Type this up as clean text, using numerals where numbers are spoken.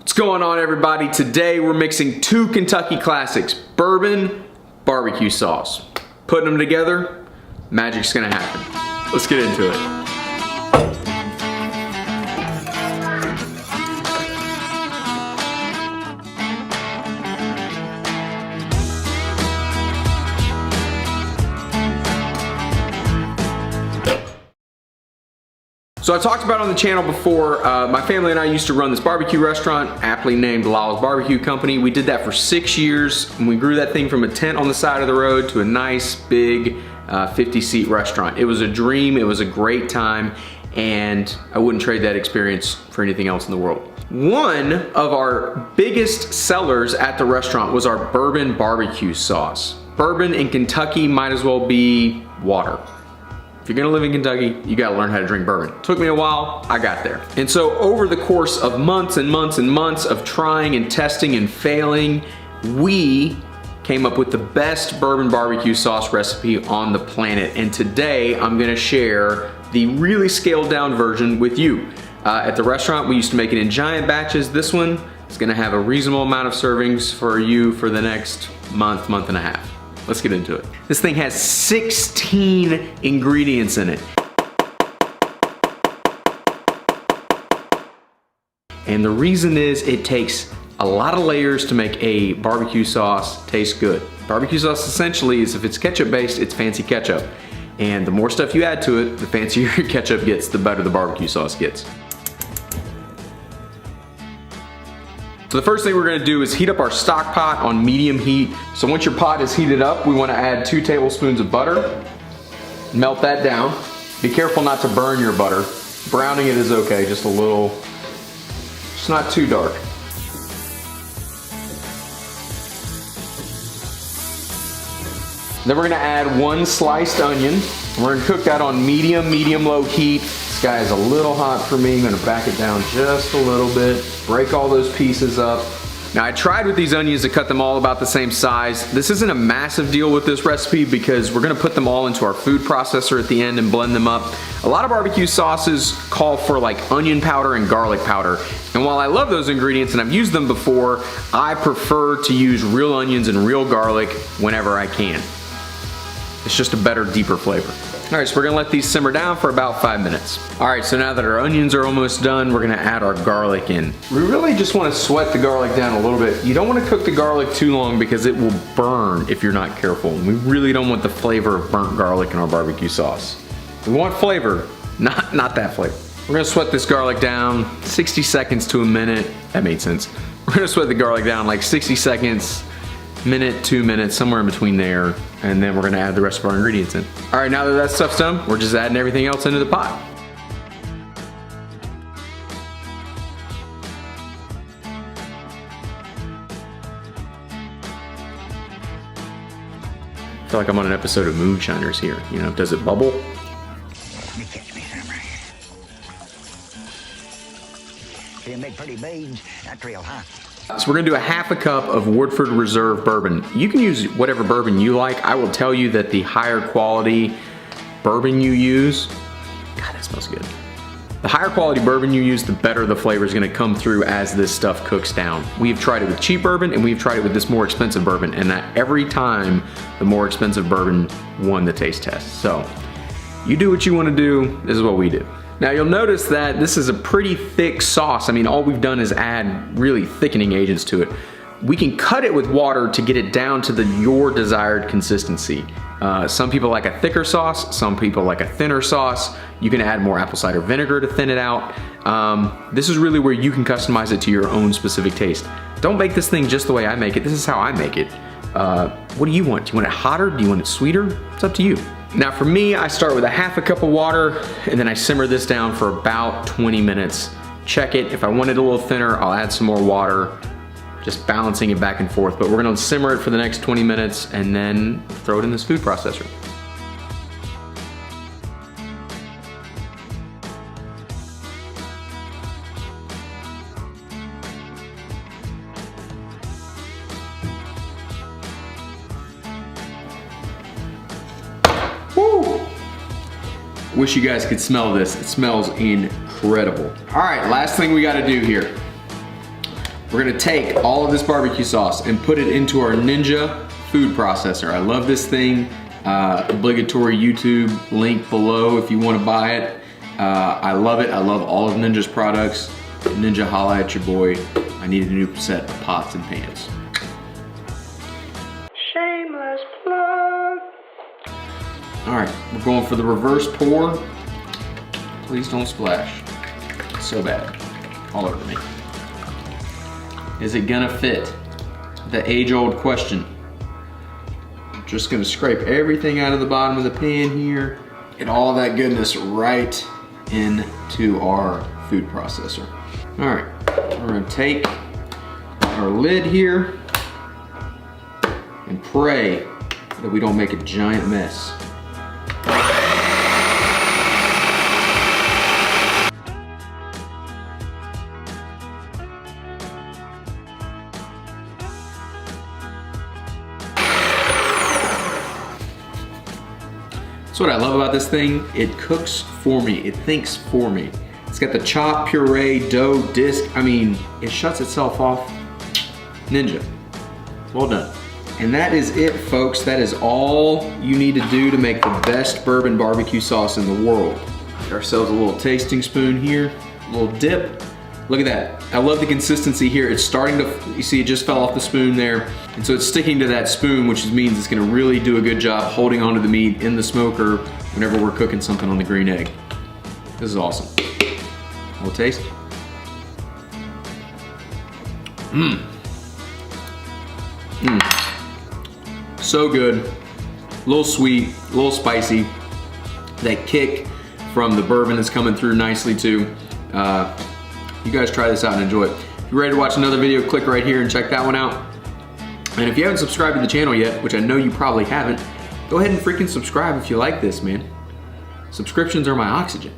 What's going on, everybody? Today we're mixing two Kentucky classics, bourbon, barbecue sauce. Putting them together, magic's gonna happen. Let's get into it. So I talked about on the channel before, my family and I used to run this barbecue restaurant, aptly named Lala's Barbecue Company. We did that for 6 years, and we grew that thing from a tent on the side of the road to a nice, big 50-seat restaurant. It was a dream, it was a great time, and I wouldn't trade that experience for anything else in the world. One of our biggest sellers at the restaurant was our bourbon barbecue sauce. Bourbon in Kentucky might as well be water. If you're gonna live in Kentucky, you gotta learn how to drink bourbon. Took me a while, I got there. And so over the course of months and months and months of trying and testing and failing, we came up with the best bourbon barbecue sauce recipe on the planet. And today I'm gonna share the really scaled down version with you. At the restaurant, we used to make it in giant batches. This one is gonna have a reasonable amount of servings for you for the next month, month and a half. Let's get into it. This thing has 16 ingredients in it. And the reason is it takes a lot of layers to make a barbecue sauce taste good. Barbecue sauce essentially is, if it's ketchup based, it's fancy ketchup. And the more stuff you add to it, the fancier your ketchup gets, the better the barbecue sauce gets. So the first thing we're gonna do is heat up our stock pot on medium heat. So once your pot is heated up, we wanna add 2 tablespoons of butter. Melt that down. Be careful not to burn your butter. Browning it is okay, just a little, just not too dark. Then we're gonna add 1 sliced onion. We're gonna cook that on medium-low heat. This guy is a little hot for me. I'm gonna back it down just a little bit. Break all those pieces up. Now I tried with these onions to cut them all about the same size. This isn't a massive deal with this recipe because we're gonna put them all into our food processor at the end and blend them up. A lot of barbecue sauces call for like onion powder and garlic powder. And while I love those ingredients and I've used them before, I prefer to use real onions and real garlic whenever I can. It's just a better, deeper flavor. All right, so we're gonna let these simmer down for about 5 minutes. All right, so now that our onions are almost done, we're gonna add our garlic in. We really just wanna sweat the garlic down a little bit. You don't wanna cook the garlic too long because it will burn if you're not careful. And we really don't want the flavor of burnt garlic in our barbecue sauce. We want flavor, not that flavor. We're gonna sweat this garlic down 60 seconds to a minute. That made sense. We're gonna sweat the garlic down like 60 seconds, minute, 2 minutes, somewhere in between there, and then we're gonna add the rest of our ingredients in. All right, now that that stuff's done, we're just adding everything else into the pot. I feel like I'm on an episode of Moonshiners here. You know, does it bubble? You make pretty beads, that's real hot. So we're gonna do a half a cup of Woodford Reserve bourbon. You can use whatever bourbon you like. I will tell you that the higher quality bourbon you use, God, that smells good. The higher quality bourbon you use, the better the flavor is gonna come through as this stuff cooks down. We've tried it with cheap bourbon and we've tried it with this more expensive bourbon, and every time the more expensive bourbon won the taste test. So you do what you wanna do, this is what we do. Now you'll notice that this is a pretty thick sauce. I mean, all we've done is add really thickening agents to it. We can cut it with water to get it down to your desired consistency. Some people like a thicker sauce, some people like a thinner sauce. You can add more apple cider vinegar to thin it out. This is really where you can customize it to your own specific taste. Don't make this thing just the way I make it. This is how I make it. What do you want? Do you want it hotter? Do you want it sweeter? It's up to you. Now for me, I start with a half a cup of water and then I simmer this down for about 20 minutes. Check it. If I want it a little thinner, I'll add some more water, just balancing it back and forth. But we're gonna simmer it for the next 20 minutes and then throw it in this food processor. Woo! Wish you guys could smell this. It smells incredible. All right, last thing we gotta do here. We're gonna take all of this barbecue sauce and put it into our Ninja food processor. I love this thing. Obligatory YouTube link below if you wanna buy it. I love it. I love all of Ninja's products. Ninja, holla at your boy. I need a new set of pots and pans. Shameless plug. All right, we're going for the reverse pour. Please don't splash. So bad, all over me. Is it gonna fit? The age-old question. I'm just gonna scrape everything out of the bottom of the pan here. Get all that goodness right into our food processor. All right, we're gonna take our lid here and pray that we don't make a giant mess. That's what I love about this thing. It cooks for me. It thinks for me. It's got the chop, puree, dough, disc. I mean, it shuts itself off. Ninja. Well done. And that is it, folks. That is all you need to do to make the best bourbon barbecue sauce in the world. Get ourselves a little tasting spoon here, a little dip. Look at that. I love the consistency here. It's starting to, you see it just fell off the spoon there. And so it's sticking to that spoon, which means it's gonna really do a good job holding onto the meat in the smoker whenever we're cooking something on the green egg. This is awesome. We'll taste. Mmm. Mmm. So good. A little sweet, a little spicy. That kick from the bourbon is coming through nicely too. You guys try this out and enjoy it. If you're ready to watch another video, click right here and check that one out. And if you haven't subscribed to the channel yet, which I know you probably haven't, go ahead and freaking subscribe if you like this, man. Subscriptions are my oxygen.